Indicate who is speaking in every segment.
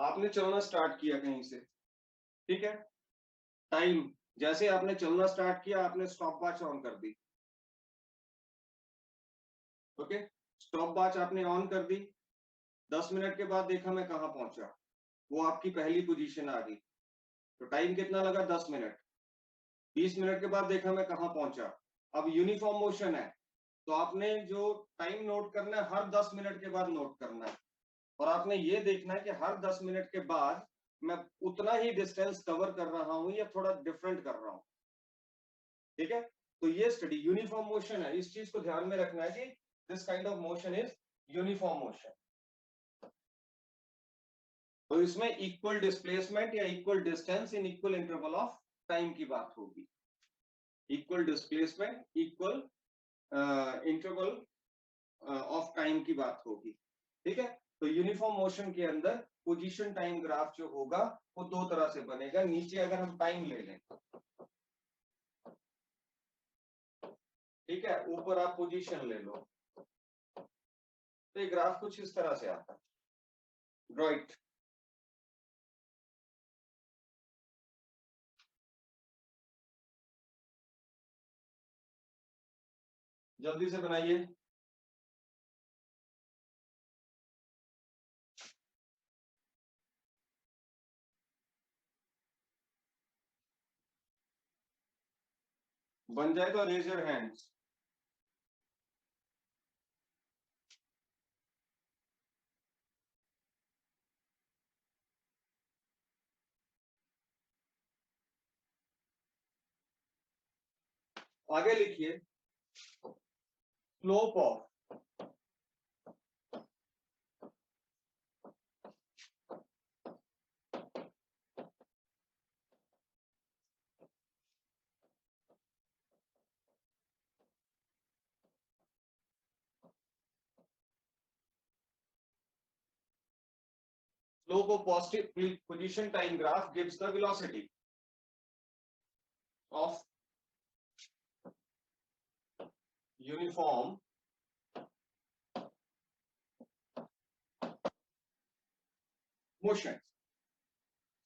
Speaker 1: आपने चलना स्टार्ट किया कहीं से, ठीक है, टाइम जैसे आपने चलना स्टार्ट किया आपने स्टॉप वॉच ऑन कर दी, ओके, स्टॉप वॉच आपने ऑन कर दी, 10 मिनट के बाद देखा मैं कहां पहुंचा, वो आपकी पहली पोजीशन आ गई, तो टाइम कितना लगा 10 मिनट। 20 मिनट के बाद देखा मैं कहां पहुंचा, अब यूनिफॉर्म मोशन है, तो आपने जो टाइम नोट करना है हर 10 मिनट के बाद नोट करना है, और आपने ये देखना है कि हर 10 मिनट के बाद मैं उतना ही डिस्टेंस कवर कर रहा हूं या थोड़ा डिफरेंट कर रहा हूं, ठीक है। तो ये स्टडी यूनिफॉर्म मोशन है, इस चीज को ध्यान में रखना है कि this kind of motion is uniform motion. तो इसमें इक्वल डिस्प्लेसमेंट या equal distance in equal interval of time की बात होगी, equal displacement equal interval of time की बात होगी, ठीक है। तो यूनिफॉर्म मोशन के अंदर पोजीशन टाइम ग्राफ जो होगा वो दो तरह से बनेगा, नीचे अगर हम टाइम ले लें, ठीक है, ऊपर आप पोजीशन ले लो, तो ये ग्राफ कुछ इस तरह से आता है, राइट। जल्दी से बनाइए। बन जाए तो रेज योर हैंड्स। आगे लिखिए, slope of slope of positive position time graph gives the velocity of uniform motion.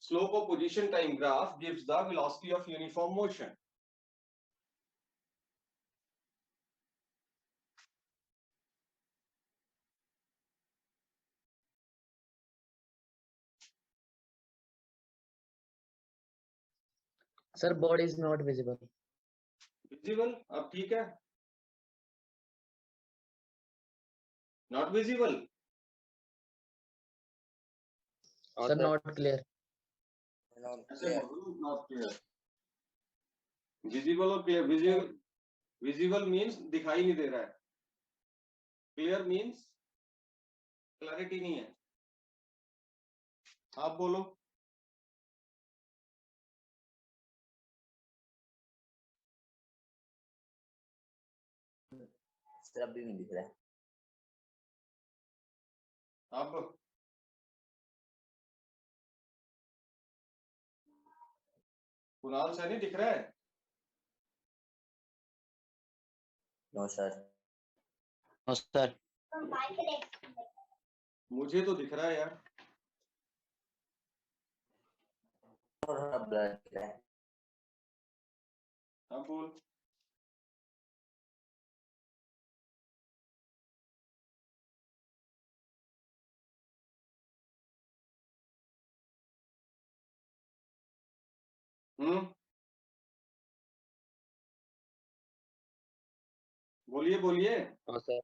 Speaker 1: Slope of position time graph gives the velocity of uniform motion.
Speaker 2: Sir, board is not visible.
Speaker 1: Visible? अब ठीक है, not visible.
Speaker 2: Sir, not clear.
Speaker 1: Not clear. Visible और clear. Visible means दिखाई नहीं दे रहा है, clear means clarity नहीं है। आप बोलो।
Speaker 3: सर अभी नहीं दिख रहा है।
Speaker 1: अब कुणाल सर नहीं दिख रहा है?
Speaker 3: No sir.
Speaker 2: No, sir.
Speaker 1: मुझे तो दिख रहा है यार।
Speaker 3: थोड़ा ब्लर दिख रहा है।
Speaker 1: अब बोल। बोलिए बोलिए।
Speaker 2: No, sir.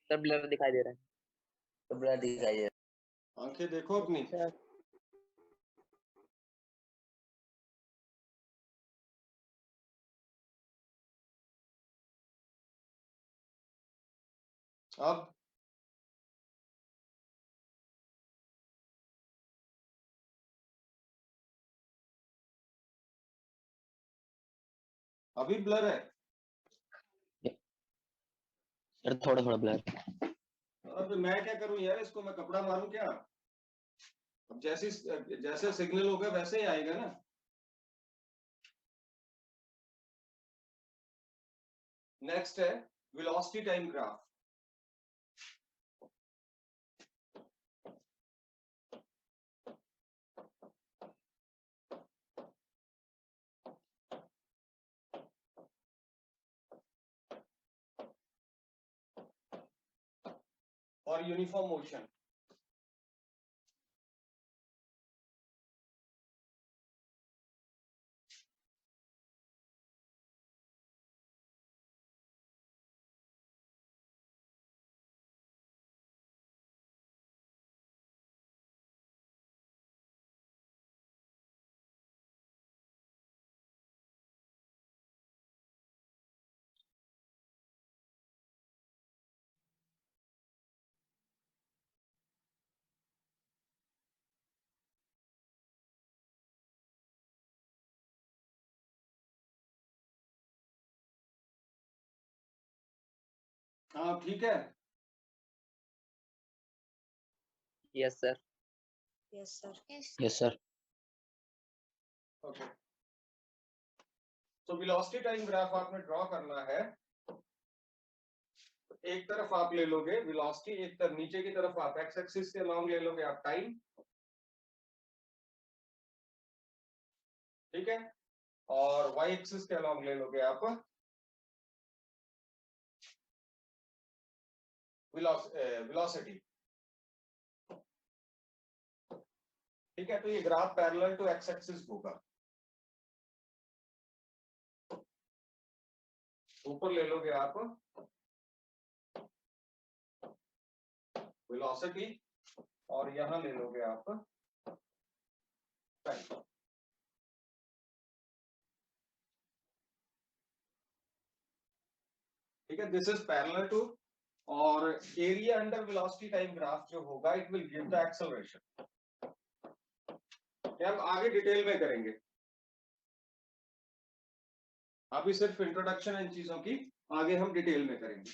Speaker 2: Sir, blur दिखाई दे रहा है।
Speaker 3: तो ब्लर दिखाई दे रहा
Speaker 1: आंखें देखो अपनी।
Speaker 2: Sir.
Speaker 1: अब अभी ब्लर है?
Speaker 2: Sir, थोड़ा थोड़ा blur.
Speaker 1: अब मैं क्या करूं यार, इसको मैं कपड़ा मारूं क्या? अब जैसे सिग्नल होगा वैसे ही आएगा ना। नेक्स्ट है velocity time graph. Uniform motion. हाँ ठीक है।
Speaker 2: Yes, sir.
Speaker 4: Yes, sir.
Speaker 2: Yes, sir.
Speaker 1: Okay, तो वेलोसिटी टाइम ग्राफ आपने ड्रॉ करना है। एक तरफ आप ले लोगे वेलोसिटी, एक तरफ नीचे की तरफ आप एक्स एक्सिस के अलोंग ले लोगे आप टाइम, ठीक है, और वाई एक्सिस के अलोंग ले लोगे आप वेलोसिटी, ठीक है। तो ये graph parallel to X axis होगा। ऊपर ले लोगे आप वेलोसिटी और यहां ले लोगे आप टाइम, ठीक है। दिस इज पैरेलल टू, और area under velocity time graph जो होगा it will give the acceleration. हम आगे डिटेल में करेंगे, अभी सिर्फ इंट्रोडक्शन इन चीजों की, आगे हम डिटेल में करेंगे।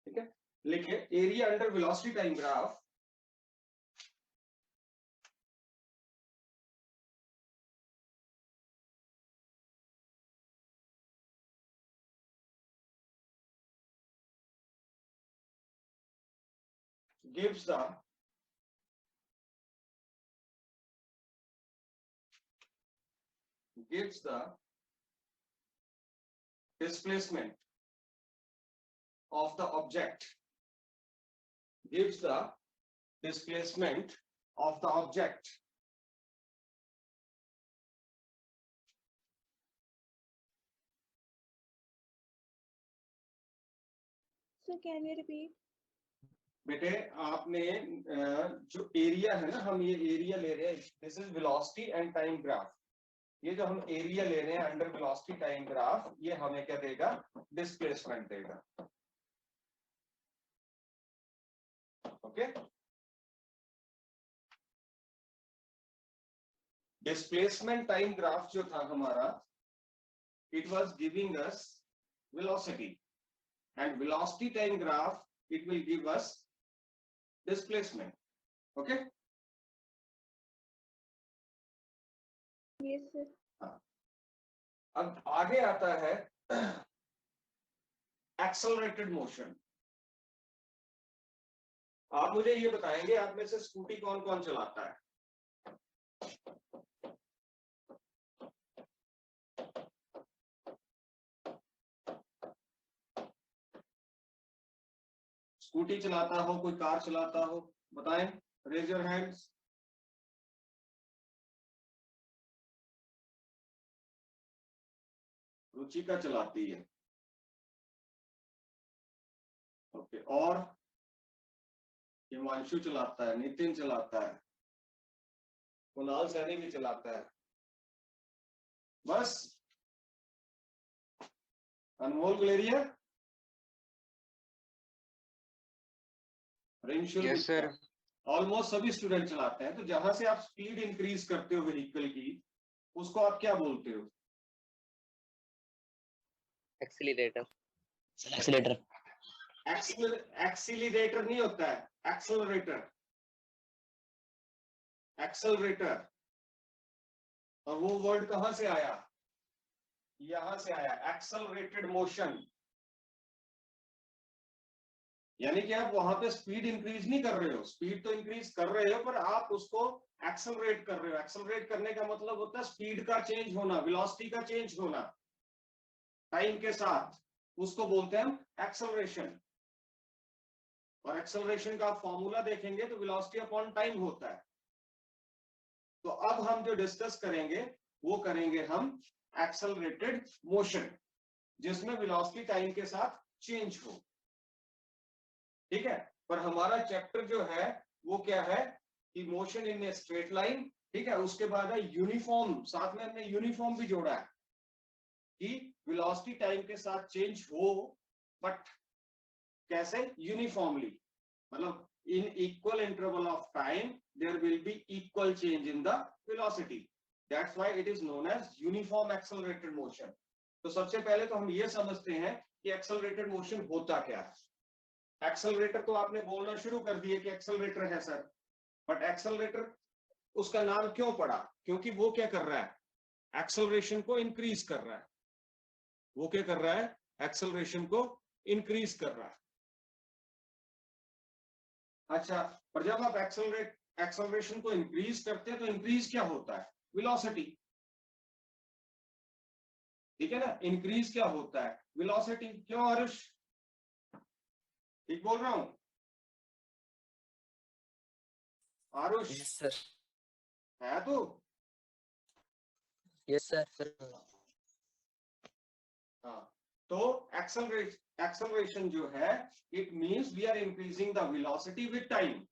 Speaker 1: ठीक है, लिखिए area under velocity time graph gives the displacement of the object, gives the displacement of the object
Speaker 4: So can you repeat?
Speaker 1: बेटे आपने जो एरिया है ना, हम ये एरिया ले रहे हैं, this is velocity and time graph. ये जो हम एरिया ले रहे हैं अंडर वेलोसिटी टाइम ग्राफ, ये हमें क्या देगा, डिस्प्लेसमेंट देगा। ओके, डिस्प्लेसमेंट टाइम ग्राफ जो था हमारा, it was giving us velocity, and velocity time graph it will give us displacement. Okay,
Speaker 4: Yes, sir.
Speaker 1: अब आगे आता है एक्सेलरेटेड मोशन। आप मुझे ये बताएंगे, आप में से स्कूटी कौन कौन चलाता है? स्कूटी चलाता हो, कोई कार चलाता हो, बताएं, रेज योर हैंड्स। रुचिका चलाती है, ओके, और हिमांशु चलाता है, नितिन चलाता है, कुणाल सैनी भी चलाता है, बस अनमोल गुलेरिया,
Speaker 5: यस सर।
Speaker 1: ऑलमोस्ट सभी स्टूडेंट चलाते हैं। तो जहां से आप स्पीड इंक्रीज करते हो व्हीकल की, उसको आप क्या बोलते हो?
Speaker 2: एक्सीलरेटर।
Speaker 3: एक्सीलेटर।
Speaker 1: एक्सीलरेटर नहीं होता है, एक्सेलरेटर, एक्सेलरेटर। और वो वर्ड कहां से आया? यहां से आया, एक्सेलरेटेड मोशन। यानी कि आप वहां पे स्पीड इंक्रीज नहीं कर रहे हो, स्पीड तो इंक्रीज कर रहे हो पर आप उसको एक्सेलरेट कर रहे हो। एक्सेलरेट करने का मतलब होता है स्पीड का चेंज होना, वेलोसिटी का चेंज होना टाइम के साथ, उसको बोलते हैं हम एक्सेलरेशन। और एक्सेलरेशन का आप फॉर्मूला देखेंगे तो वेलोसिटी अपॉन टाइम होता है। तो अब हम जो डिस्कस करेंगे वो करेंगे हम एक्सेलरेटेड मोशन, जिसमें वेलोसिटी टाइम के साथ चेंज हो। ठीक है, पर हमारा चैप्टर जो है वो क्या है कि motion in a straight line. ठीक है, उसके बाद है यूनिफॉर्म, साथ में हमने यूनिफॉर्म भी जोड़ा है कि वेलोसिटी टाइम के साथ चेंज हो, बट कैसे? यूनिफॉर्मली, मतलब in equal interval of time there will be equal change in the velocity. That's why it is known as uniform accelerated motion. तो सबसे पहले तो हम ये समझते हैं कि एक्सेलरेटेड मोशन होता क्या है। एक्सेलरेटर तो आपने बोलना शुरू कर दिए कि एक्सेलरेटर है सर, बट एक्सेलरेटर उसका नाम क्यों पड़ा? क्योंकि वो क्या कर रहा है? एक्सेलरेशन को इंक्रीज कर रहा है। वो क्या कर रहा है? एक्सेलरेशन को इंक्रीज कर रहा है। अच्छा, पर जब आप एक्सेलरेशन को इंक्रीज करते हैं तो इंक्रीज क्या होता है? वेलोसिटी। ठीक है ना, इंक्रीज क्या होता है? वेलोसिटी। क्यों आरुष, ठीक बोल रहा हूं? Aarush
Speaker 2: yes sir.
Speaker 1: है तो?
Speaker 2: Yes sir.
Speaker 1: हाँ, तो एक्सेलरेशन जो है, it means we are increasing the velocity with time.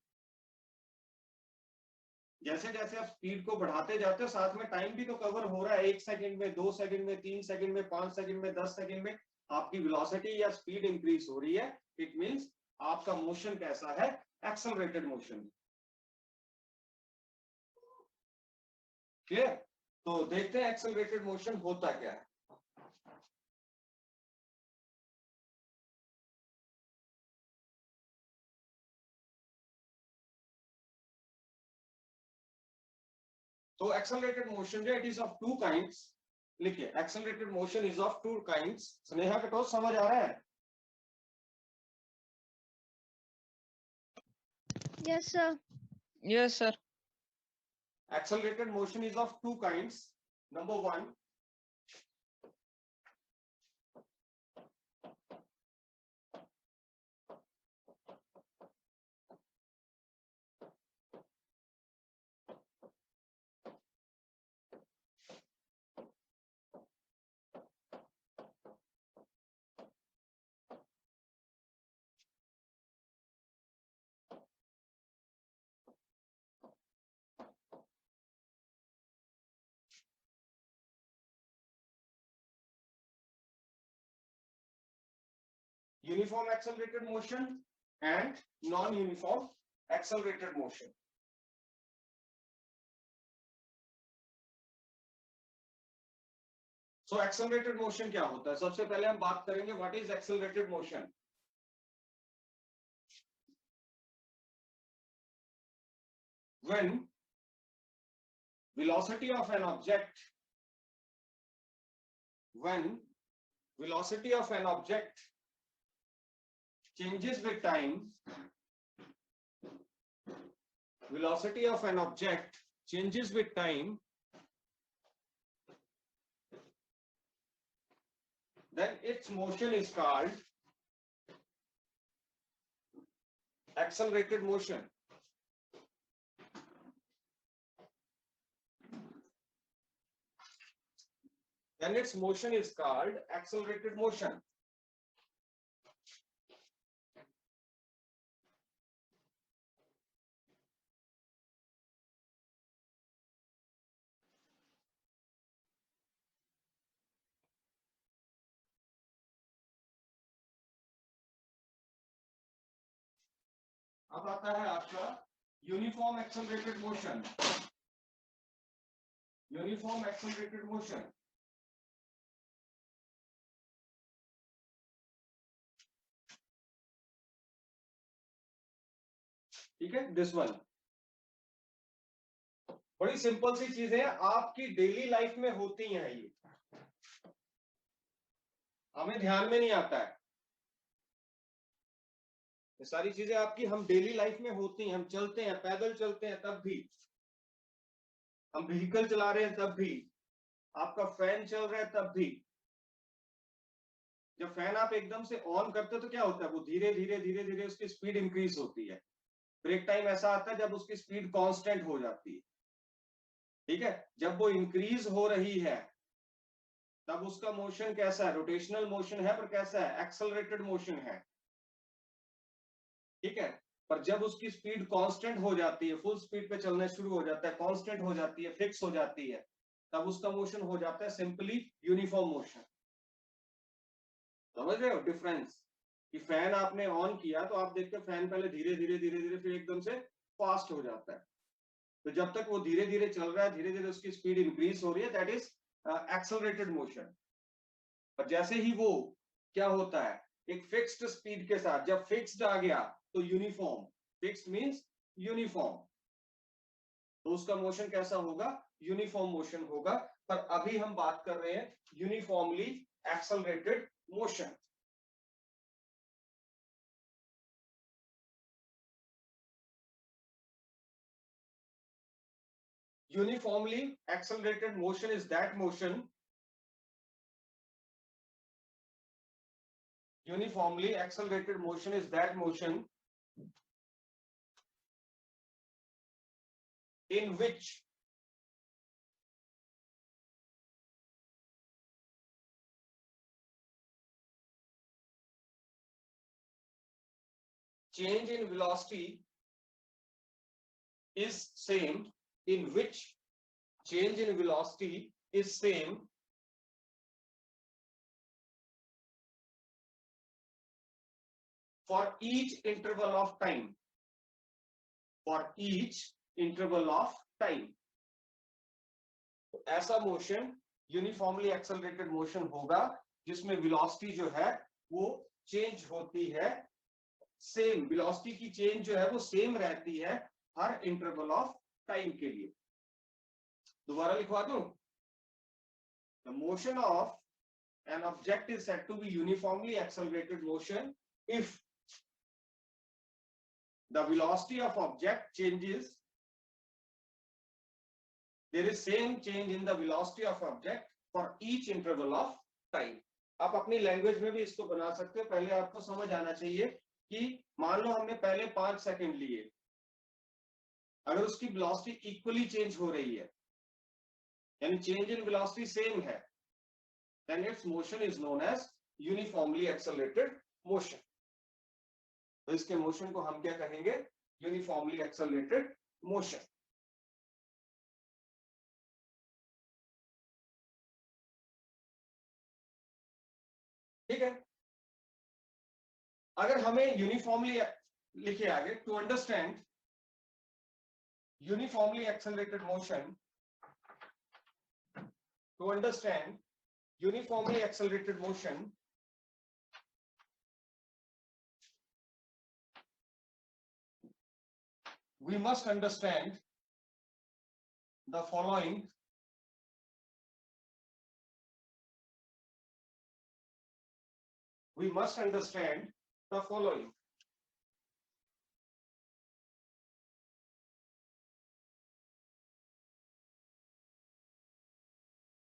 Speaker 1: जैसे जैसे आप स्पीड को बढ़ाते जाते हो, साथ में टाइम भी तो कवर हो रहा है। 1 सेकंड में, 2 सेकंड में, 3 सेकंड में, 5 सेकंड में, 10 सेकंड में आपकी वेलोसिटी या स्पीड इंक्रीज हो रही है। इट मींस आपका मोशन कैसा है? Accelerated motion. क्लियर? तो देखते हैं एक्सेलरेटेड मोशन होता क्या है। तो एक्सेलरेटेड मोशन जो it is of two kinds. लिखिए, accelerated motion is of two kinds. Sneha Katoch समझ आ रहा है?
Speaker 4: Yes, sir.
Speaker 2: Yes sir.
Speaker 1: Accelerated motion is of two kinds. Number one, uniform accelerated motion and non-uniform accelerated motion. So accelerated motion क्या होता है? सबसे पहले हम बात करेंगे what is accelerated motion. When velocity of an object changes with time, velocity of an object changes with time, then its motion is called accelerated motion. Then its motion is called accelerated motion. अब आता है आपका uniform accelerated motion. Uniform accelerated motion, ठीक है, this one. बड़ी simple सी चीजें आपकी daily life में होती हैं, ये हमें ध्यान में नहीं आता है। ये सारी चीजें आपकी हम डेली लाइफ में होती हैं। हम चलते हैं, पैदल चलते हैं तब भी, हम व्हीकल चला रहे हैं तब भी, आपका फैन चल रहा है तब भी। जब फैन आप एकदम से ऑन करते हो तो क्या होता है, वो धीरे धीरे धीरे धीरे उसकी स्पीड इंक्रीज होती है। ब्रेक टाइम ऐसा आता है जब उसकी स्पीड कांस्टेंट हो जाती है, ठीक है। जब वो इंक्रीज हो रही है तब उसका मोशन कैसा है, रोटेशनल मोशन है, पर कैसा है, एक्सेलरेटेड मोशन है, ठीक है। पर जब उसकी स्पीड कांस्टेंट हो जाती है, फुल स्पीड पे चलना शुरू हो जाता है, कांस्टेंट हो जाती है, फिक्स हो जाती है, तब उसका मोशन हो जाता है सिंपली यूनिफॉर्म मोशन। समझ रहे हो डिफरेंस? कि फैन आपने ऑन किया तो आप देखते हो फैन पहले धीरे धीरे धीरे धीरे फिर एकदम से फास्ट हो जाता है। तो जब तक वो धीरे धीरे चल रहा है, धीरे धीरे उसकी स्पीड इंक्रीज हो रही है, दैट इज एक्सेलरेटेड मोशन। पर जैसे ही वो क्या होता है, एक फिक्स्ड स्पीड के साथ जब फिक्स्ड आ गया तो यूनिफॉर्म, फिक्स्ड मींस यूनिफॉर्म, तो उसका मोशन कैसा होगा, यूनिफॉर्म मोशन होगा। पर अभी हम बात कर रहे हैं uniformly accelerated motion. Uniformly accelerated motion is that motion, uniformly accelerated motion is that motion in which change in velocity is same, in which change in velocity is same for each interval of time, for each interval of time। तो ऐसा motion uniformly accelerated motion होगा जिसमें velocity जो है वो change होती है, same velocity की चेंज जो है वो सेम रहती है हर इंटरवल ऑफ टाइम के लिए। दोबारा लिखवा दूं, the motion of an object is said to be uniformly accelerated motion if the velocity of object changes, there is same change in the velocity of object for each interval of time। आप अपनी language में भी इसको बना सकते हो। पहले आपको समझ आना चाहिए कि मान लो हमने पहले 5 सेकंड लिए, अगर उसकी वेलोसिटी इक्वली चेंज हो रही है, यानी चेंज इन वेलोसिटी सेम है, then its motion is known as uniformly accelerated motion। तो इसके मोशन को हम क्या कहेंगे, यूनिफॉर्मली एक्सेलरेटेड मोशन। ठीक है। अगर हमें यूनिफॉर्मली लिखे आगे, to understand uniformly accelerated motion, to understand uniformly accelerated motion, we must understand the following. We must understand the following.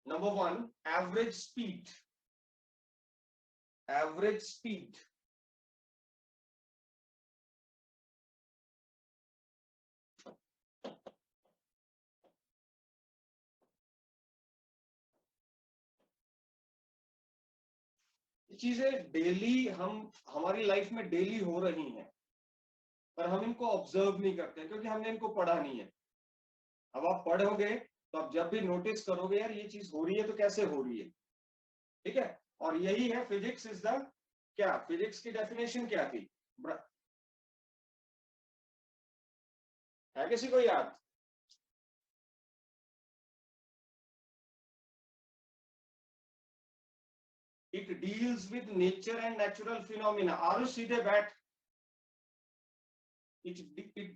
Speaker 1: Number one, average speed, average speed, चीजें डेली हम हमारी life में डेली हो रही हैं, पर हम इनको ऑब्जर्व नहीं करते क्योंकि हमने इनको पढ़ा नहीं है। अब आप पढ़ोगे तो आप जब भी नोटिस करोगे यार ये चीज हो रही है तो कैसे हो रही है, ठीक है। और यही है फिजिक्स इज द, क्या फिजिक्स की डेफिनेशन क्या थी, है किसी को याद? It deals with nature and natural phenomena. Aarush सीधे बैठ। It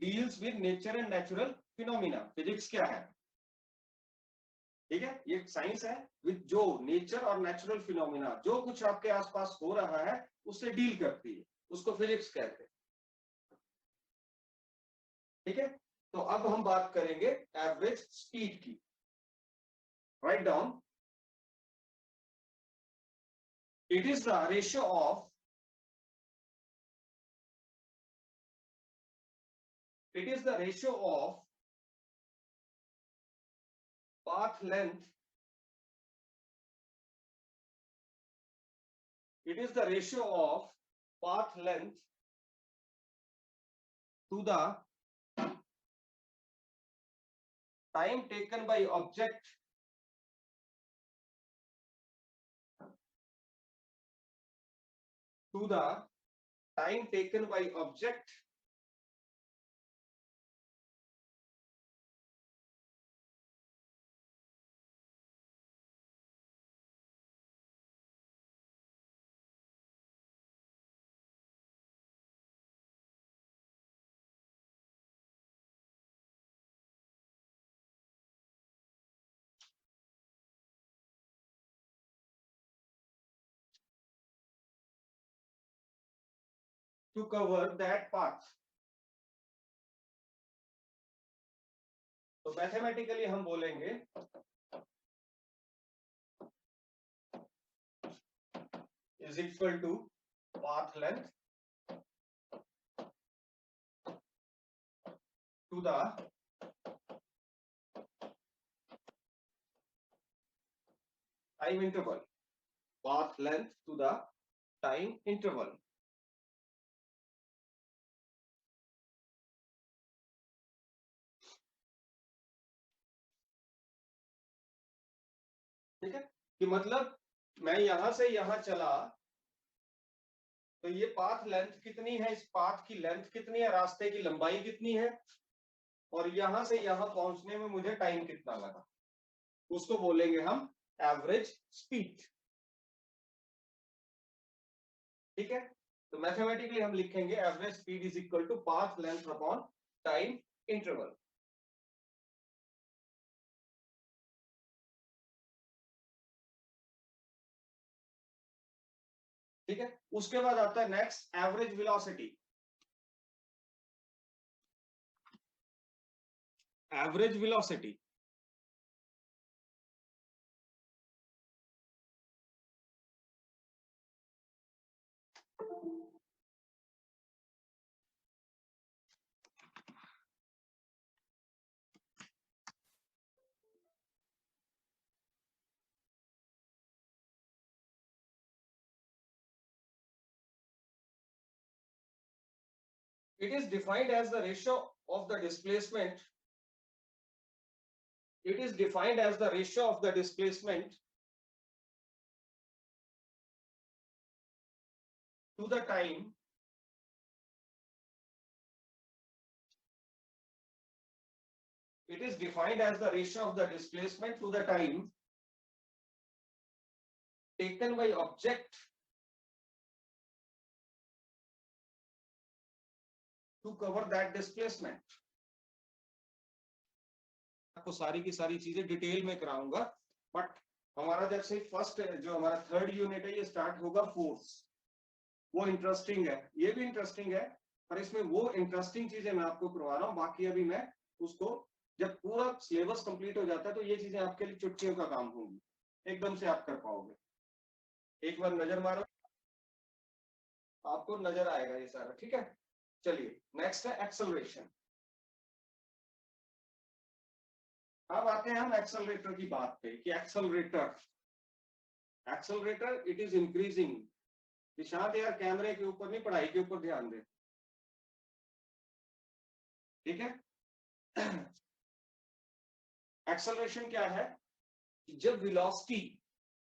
Speaker 1: deals with nature and natural phenomena. Physics क्या है? ठीक है, ये साइंस है विद जो नेचर और नेचुरल फिनोमिना, जो कुछ आपके आसपास हो रहा है उससे डील करती है, उसको फिजिक्स कहते हैं। ठीक है, तो अब हम बात करेंगे एवरेज स्पीड की। Write down, it is the ratio of path length. It is the ratio of path length to the time taken by object to cover that path. तो मैथमेटिकली हम बोलेंगे is equal to path length to the time interval. Path length to the time interval. ठीक है, कि मतलब मैं यहां से यहां चला तो ये पाथ लेंथ कितनी है, इस पाथ की लेंथ कितनी है, रास्ते की लंबाई कितनी है, और यहां से यहां पहुंचने में मुझे टाइम कितना लगा, उसको बोलेंगे हम एवरेज स्पीड। ठीक है, तो मैथमेटिकली हम लिखेंगे average speed is equal to path length upon time interval. ठीक है, उसके बाद आता है next average velocity. Average velocity it is defined as the ratio of the displacement. It is defined as the ratio of the displacement to the time it is defined as the ratio of the displacement to the time taken by object to cover that displacement. आपको सारी की सारी चीजें detail में कराऊंगा, but हमारा जैसे first जो हमारा थर्ड यूनिट है ये स्टार्ट होगा फोर्स। वो इंटरेस्टिंग है, ये भी इंटरेस्टिंग है, पर इसमें वो इंटरेस्टिंग चीजें मैं आपको करवा रहा हूँ, बाकी अभी मैं उसको जब पूरा सिलेबस कंप्लीट हो जाता है तो ये चीजें आपके लिए चुटकियों का काम होंगी, एकदम से आप कर पाओगे। एक बार नजर मारो, आपको नजर आएगा ये सारा। ठीक है, चलिए नेक्स्ट है एक्सेलरेशन। अब आते हैं हम एक्सेलरेटर की बात पे कि accelerator it is increasing. Nishant यार कैमरे के ऊपर नहीं, पढ़ाई के ऊपर ध्यान दे। ठीक है, एक्सेलरेशन क्या है? जब वेलोसिटी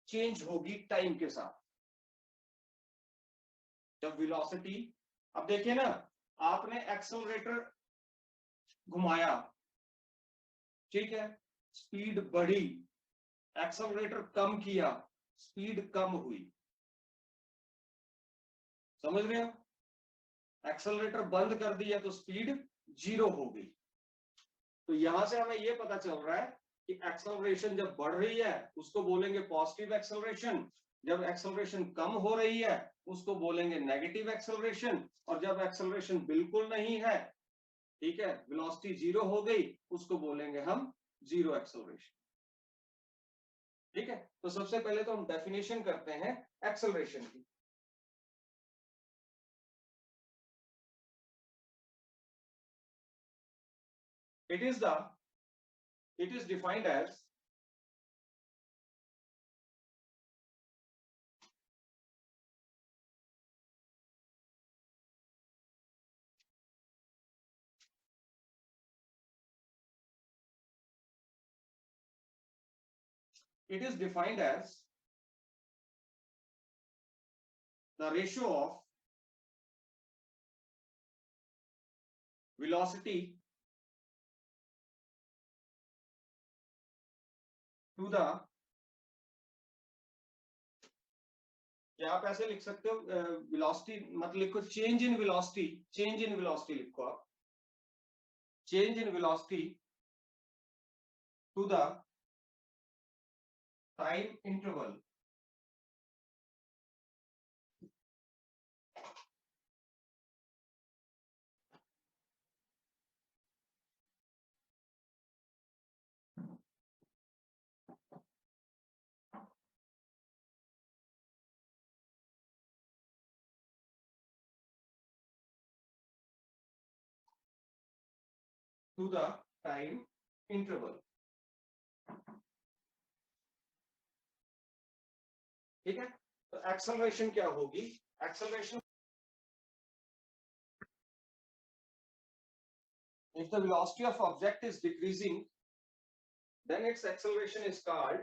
Speaker 1: चेंज होगी टाइम के साथ, जब वेलोसिटी, अब देखिए ना, आपने एक्सेलरेटर घुमाया, ठीक है, स्पीड बढ़ी, एक्सेलरेटर कम किया, स्पीड कम हुई। समझ रहे हो? एक्सेलरेटर बंद कर दिया तो स्पीड 0 हो गई। तो यहां से हमें यह पता चल रहा है कि एक्सेलरेशन जब बढ़ रही है उसको बोलेंगे पॉजिटिव एक्सेलरेशन, जब एक्सेलरेशन कम हो रही है उसको बोलेंगे नेगेटिव एक्सेलरेशन, और जब एक्सेलरेशन बिल्कुल नहीं है, ठीक है, वेलोसिटी 0 हो गई, उसको बोलेंगे हम जीरो एक्सेलरेशन। ठीक है, तो सबसे पहले तो हम डेफिनेशन करते हैं एक्सेलरेशन की। It is defined as the ratio of velocity to the, या आप ऐसे लिख सकते हो वेलोसिटी मत लिखो, change in velocity, change in velocity लिखो आप, change in velocity to the time interval to the time interval. ठीक है, तो एक्सेलरेशन क्या होगी? Acceleration, if the velocity of object is decreasing, then its acceleration is called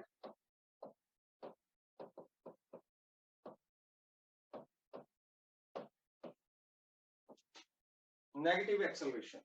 Speaker 1: negative acceleration।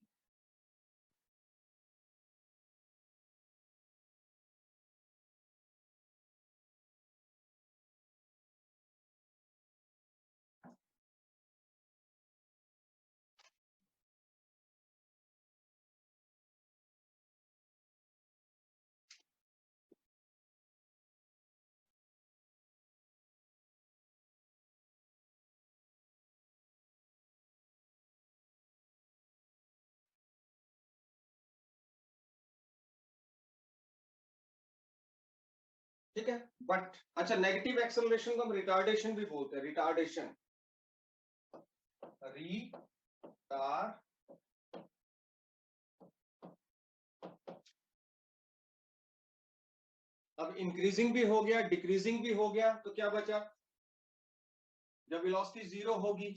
Speaker 1: ठीक है, but अच्छा, नेगेटिव एक्सेलरेशन को हम रिटार्डेशन भी बोलते हैं, रिटार्डेशन, रिटार, अब इंक्रीजिंग भी हो गया, डिक्रीजिंग भी हो गया, तो क्या बचा? जब वेलोसिटी 0 होगी,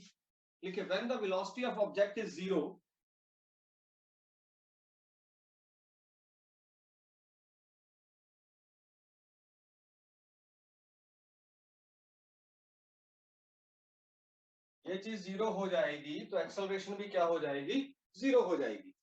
Speaker 1: लिखिए when the velocity of object is 0, ये चीज 0 हो जाएगी तो एक्सेलरेशन भी क्या हो जाएगी? 0 हो जाएगी।